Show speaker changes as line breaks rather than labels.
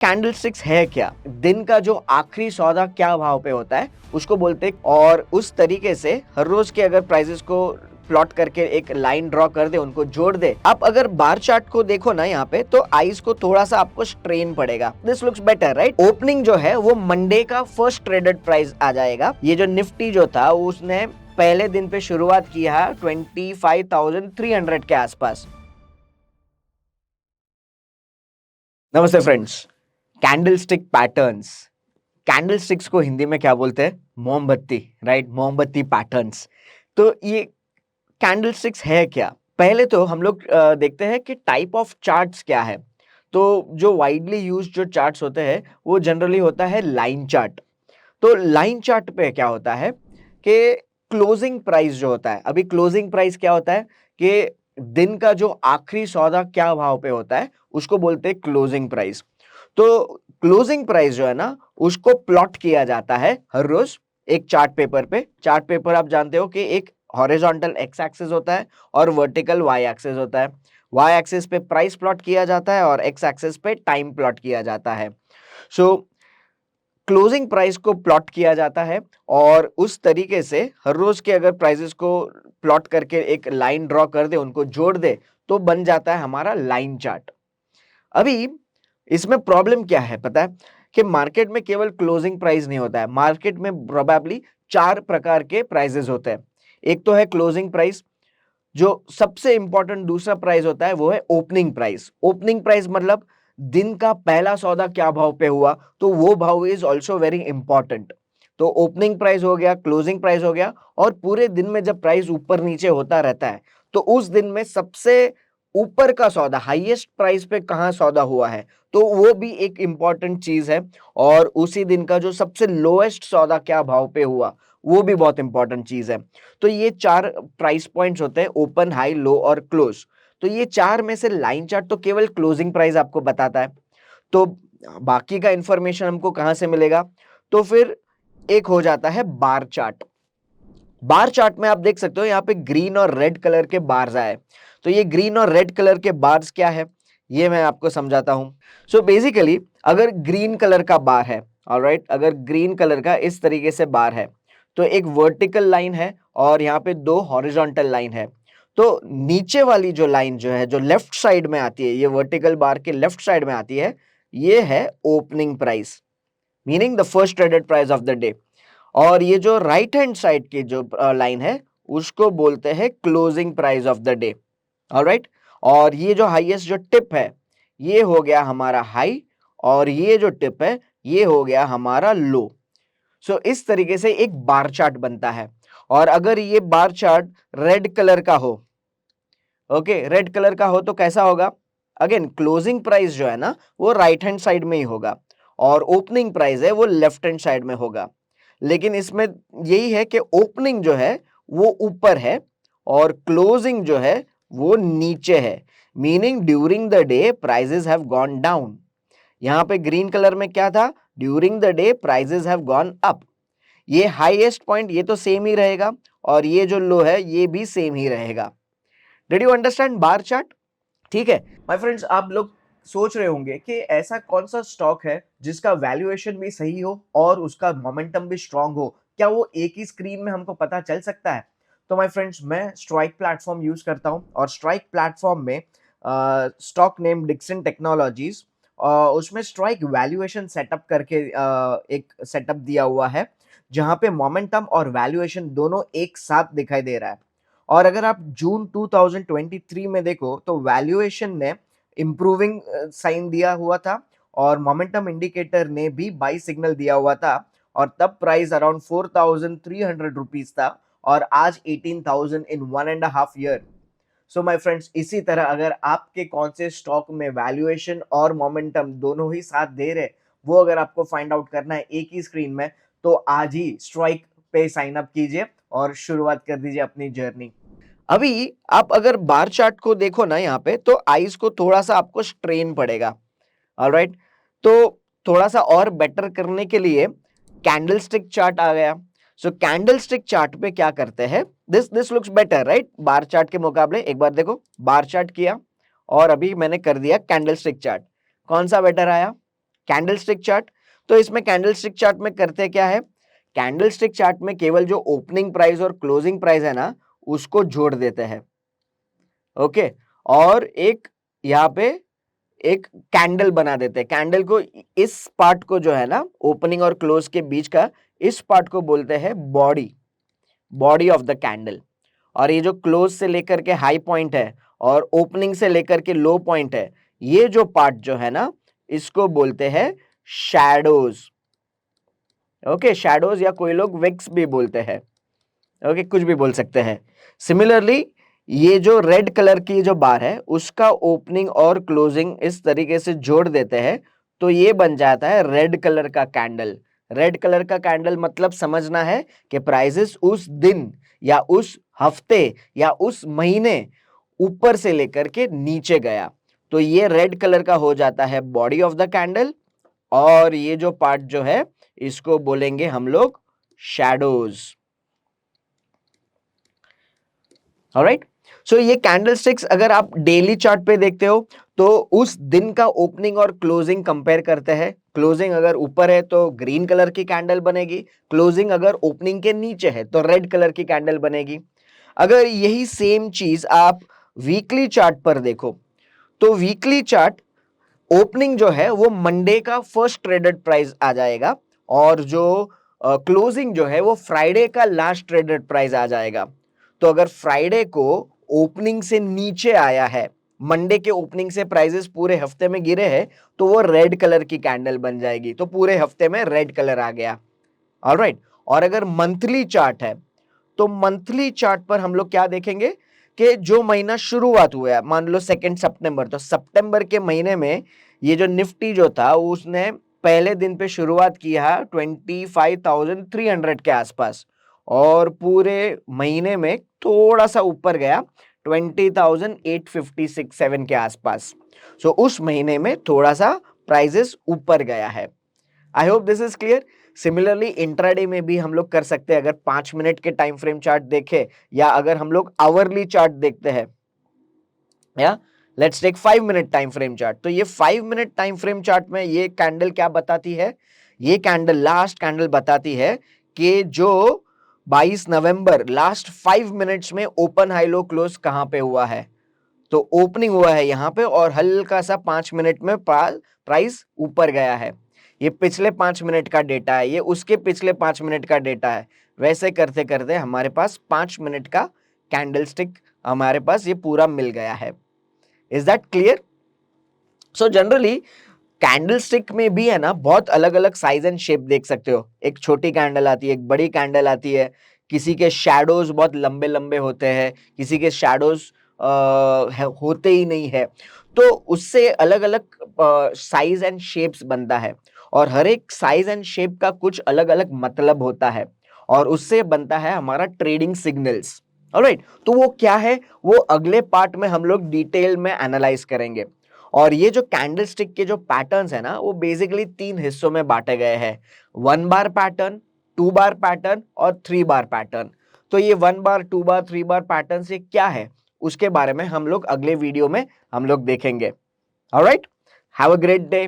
Candlesticks है क्या? दिन का जो आखिरी सौदा क्या भाव पे होता है उसको बोलते हैं, और उस तरीके से हर रोज के अगर प्राइसेस को प्लॉट करके एक लाइन ड्रॉ कर दे, उनको जोड़ दे। आप अगर बार चार्ट को देखो ना यहाँ पे, तो आईज को थोड़ा सा आपको स्ट्रेन पड़ेगा। This looks better, right? Opening जो है वो मंडे का फर्स्ट ट्रेडेड प्राइस आ जाएगा। ये जो निफ्टी जो था उसने पहले दिन पे शुरुआत किया 25,300 के आसपास। नमस्ते फ्रेंड्स। कैंडलस्टिक पैटर्न्स, कैंडलस्टिक्स को हिंदी में क्या बोलते हैं? मोमबत्ती, राइट? मोमबत्ती पैटर्न्स। तो ये कैंडलस्टिक्स है क्या? पहले तो हम लोग देखते हैं कि टाइप ऑफ चार्ट्स क्या है। तो जो वाइडली यूज्ड जो चार्ट्स होते हैं वो जनरली होता है लाइन चार्ट। तो लाइन चार्ट पे क्या होता है कि क्लोजिंग प्राइस जो होता है, अभी क्लोजिंग प्राइस क्या होता है कि दिन का जो आखिरी सौदा क्या भाव पे होता है उसको बोलते हैं क्लोजिंग प्राइस। तो क्लोजिंग प्राइस जो है ना उसको प्लॉट किया जाता है हर रोज एक चार्ट पेपर पे। चार्ट पेपर आप जानते हो कि एक हॉरिजॉन्टल एक्स एक्सिस होता है और वर्टिकल वाई एक्सिस होता है। वाई एक्सिस पे प्राइस प्लॉट किया जाता है और एक्स एक्सिस पे टाइम प्लॉट किया जाता है। सो क्लोजिंग प्राइस को प्लॉट किया जाता है और उस तरीके से हर रोज के अगर प्राइसेस को प्लॉट करके एक लाइन ड्रॉ कर दे, उनको जोड़ दे, तो बन जाता है हमारा लाइन चार्ट। अभी इसमें प्रॉब्लम क्या है पता है? कि मार्केट में केवल क्लोजिंग प्राइस नहीं होता है, मार्केट में प्रोबेबली 4 प्रकार के प्राइसेस होते हैं। एक तो है क्लोजिंग प्राइस। जो सबसे इंपॉर्टेंट दूसरा प्राइस होता है वो है ओपनिंग प्राइस। ओपनिंग प्राइस मतलब दिन का पहला सौदा क्या भाव पे हुआ, तो वो भाव इज ऑल्सो वेरी इंपॉर्टेंट। तो ओपनिंग प्राइस हो गया, क्लोजिंग प्राइस हो गया, और पूरे दिन में जब प्राइस ऊपर नीचे होता रहता है तो उस दिन में सबसे ऊपर का सौदा, हाईएस्ट प्राइस पे कहां सौदा हुआ है, तो वो भी एक इंपॉर्टेंट चीज है। और उसी दिन का जो सबसे लोएस्ट सौदा क्या भाव पे हुआ, वो भी बहुत इंपॉर्टेंट चीज है। तो ये 4 प्राइस पॉइंट्स होते हैं, ओपन, हाई, लो और क्लोज। तो ये 4 में से लाइन चार्ट तो केवल क्लोजिंग प्राइस आपको बताता है। तो बाकी का इंफॉर्मेशन हमको कहां से मिलेगा? तो फिर एक हो जाता है बार चार्ट। बार चार्ट में आप देख सकते हो यहाँ पे ग्रीन और रेड कलर के बार्स आए। तो ये ग्रीन और रेड कलर के बार्स क्या है, ये मैं आपको समझाता हूं। सो बेसिकली अगर ग्रीन कलर का बार है, ऑलराइट, अगर ग्रीन कलर का इस तरीके से बार है, तो एक वर्टिकल लाइन है और यहाँ पे 2 हॉरिजॉन्टल लाइन है। तो नीचे वाली जो लाइन जो है, जो लेफ्ट साइड में आती है, ये वर्टिकल बार के लेफ्ट साइड में आती है, ये है opening price, meaning the first traded price of the day. और ये जो राइट हैंड साइड की जो लाइन है उसको बोलते हैं closing price of the day. Alright. और ये जो हाईएस्ट जो टिप है ये हो गया हमारा हाई, और ये जो टिप है ये हो गया हमारा लो। सो इस तरीके से एक बार चार्ट बनता है। और अगर ये बार चार्ट रेड कलर का हो, ओके, रेड कलर का हो तो कैसा होगा? अगेन क्लोजिंग प्राइस जो है ना वो राइट हैंड साइड में ही होगा और ओपनिंग प्राइस है वो लेफ्ट हैंड साइड में होगा। लेकिन इसमें यही है कि ओपनिंग जो है वो ऊपर है और क्लोजिंग जो है वो नीचे है, meaning during the day prices have gone down. यहां पे ग्रीन कलर में क्या था? During the day prices have gone up. ये हाईएस्ट पॉइंट ये तो सेम ही रहेगा और ये जो लो है ये भी सेम ही रहेगा। Did you understand bar chart? ठीक है माय फ्रेंड्स, आप लोग सोच रहे होंगे कि ऐसा कौन सा स्टॉक है जिसका वैल्यूएशन भी सही हो और उसका मोमेंटम भी स्ट्रांग हो, क्या वो एक ही स्क्रीन में हमको पता चल सकता है? तो माय फ्रेंड्स, मैं स्ट्राइक प्लेटफॉर्म यूज करता हूं और स्ट्राइक प्लेटफॉर्म में स्टॉक नेम डिक्सन टेक्नोलॉजीज, उसमें स्ट्राइक वैल्यूएशन सेटअप करके एक सेटअप दिया हुआ है जहां पे मोमेंटम और वैल्यूएशन दोनों एक साथ दिखाई दे रहा है। और अगर आप जून 2023 में देखो तो वैल्यूएशन ने इंप्रूविंग साइन दिया हुआ था और मोमेंटम इंडिकेटर ने भी बाई सिग्नल दिया हुआ था, और तब प्राइस अराउंड 4,300 रुपीज था और आज 18,000 इन 1.5 ईयर। सो माय फ्रेंड्स, इसी तरह अगर आपके कौन से स्टॉक में वैल्यूएशन और मोमेंटम दोनों ही साथ दे रहे, वो अगर आपको फाइंड आउट करना है एक ही स्क्रीन में, तो आज ही स्ट्राइक पे साइन अप कीजिए और शुरुआत कर दीजिए अपनी जर्नी। अभी आप अगर बार चार्ट को देखो ना यहाँ पे, तो आईज को थोड़ा सा आपको स्ट्रेन पड़ेगा। ऑलराइट। तो थोड़ा सा और बेटर करने के लिए कैंडलस्टिक चार्ट आ गया। सो कैंडलस्टिक चार्ट पे क्या करते हैं, this looks better, right? Bar chart के मुकाबले एक बार देखो, बार चार्ट किया और अभी मैंने कर दिया कैंडलस्टिक चार्ट, कौन सा बेटर आया? Candlestick chart. तो इसमें कैंडलस्टिक चार्ट में करते क्या है, कैंडलस्टिक चार्ट में केवल जो ओपनिंग प्राइस और क्लोजिंग प्राइस है ना उसको जोड़ देते हैं, ओके, और एक यहाँ पे एक कैंडल बना देते हैं। कैंडल को, इस पार्ट को जो है ना ओपनिंग और क्लोज के बीच का, इस पार्ट को बोलते हैं body, body of the candle. और ये जो क्लोज से लेकर के हाई पॉइंट है और ओपनिंग से लेकर के लो पॉइंट है, ये जो पार्ट जो है ना इसको बोलते हैं शैडोज, ओके, शैडोज, या कोई लोग विक्स भी बोलते हैं, ओके, कुछ भी बोल सकते हैं। सिमिलरली ये जो रेड कलर की जो बार है उसका ओपनिंग और क्लोजिंग इस तरीके से जोड़ देते हैं तो ये बन जाता है रेड कलर का कैंडल। रेड कलर का कैंडल मतलब समझना है कि प्राइसेस उस दिन या उस हफ्ते या उस महीने ऊपर से लेकर के नीचे गया, तो ये रेड कलर का हो जाता है बॉडी ऑफ द कैंडल, और ये जो पार्ट जो है इसको बोलेंगे हम लोग शैडोज। ऑलराइट, सो ये कैंडलस्टिक्स अगर आप डेली चार्ट पे देखते हो तो उस दिन का ओपनिंग और क्लोजिंग कंपेयर करते हैं। क्लोजिंग अगर ऊपर है तो ग्रीन कलर की कैंडल बनेगी, क्लोजिंग अगर ओपनिंग के नीचे है तो रेड कलर की कैंडल बनेगी। अगर यही सेम चीज आप वीकली चार्ट पर देखो तो वीकली चार्ट ओपनिंग जो है वो मंडे का फर्स्ट ट्रेडेड प्राइस आ जाएगा और जो क्लोजिंग जो है वो फ्राइडे का लास्ट ट्रेडेड प्राइस आ जाएगा। तो अगर फ्राइडे को ओपनिंग से नीचे आया है, मंडे के ओपनिंग से प्राइसेस पूरे हफ्ते में गिरे हैं, तो वो रेड कलर की कैंडल बन जाएगी, तो पूरे हफ्ते में रेड कलर आ गया। ऑलराइट, और अगर मंथली चार्ट है तो मंथली चार्ट पर हम लोग क्या देखेंगे कि जो महीना शुरुआत हुआ है, मान लो 2 सितंबर, तो सितंबर के महीने में ये जो निफ्टी जो था उसने पहले दिन पे शुरुआत किया 25,300 के आसपास और पूरे महीने में थोड़ा सा ऊपर गया 20,856-7 के आसपास। सो उस महीने में थोड़ा सा प्राइसेस ऊपर गया है। I hope this is clear. Similarly intraday में भी हम लोग कर सकते हैं, अगर 5 मिनट के टाइम फ्रेम चार्ट देखे या अगर हम लोग आवरली चार्ट देखते हैं, या let's take 5 minute time frame chart. तो ये 5 मिनट टाइम फ्रेम चार्ट में ये कैंडल क्या बताती है, ये कैंडल लास्ट कैंडल बताती है कि जो 22 नवंबर लास्ट 5 मिनट्स में ओपन हाई लो क्लोज कहां पे हुआ है। तो ओपनिंग हुआ है यहां पे और हल्का सा 5 मिनट में प्राइस ऊपर गया है। ये पिछले 5 मिनट का डेटा है, ये उसके पिछले 5 मिनट का डेटा है। वैसे करते करते हमारे पास 5 मिनट का कैंडलस्टिक हमारे पास ये पूरा मिल गया है। Is that clear? So generally candlestick में भी है ना बहुत अलग अलग साइज एंड शेप देख सकते हो। एक छोटी कैंडल आती है, एक बड़ी कैंडल आती है, किसी के शैडोज बहुत लंबे लंबे होते हैं, किसी के शैडोज होते ही नहीं है। तो उससे अलग अलग साइज एंड शेप्स बनता है और हर एक साइज एंड शेप का कुछ अलग अलग मतलब होता है और उससे बनता है हमारा ट्रेडिंग सिग्नल्स। ऑलराइट, तो वो क्या है वो अगले पार्ट में हम लोग डिटेल में एनालाइज करेंगे। और ये जो कैंडलस्टिक के जो पैटर्न्स है ना वो बेसिकली 3 हिस्सों में बांटे गए हैं, 1 बार पैटर्न, 2 बार पैटर्न और 3 बार पैटर्न। तो ये 1 बार, 2 बार, 3 बार पैटर्न से क्या है उसके बारे में हम लोग अगले वीडियो में हम लोग देखेंगे। Alright, have a great day.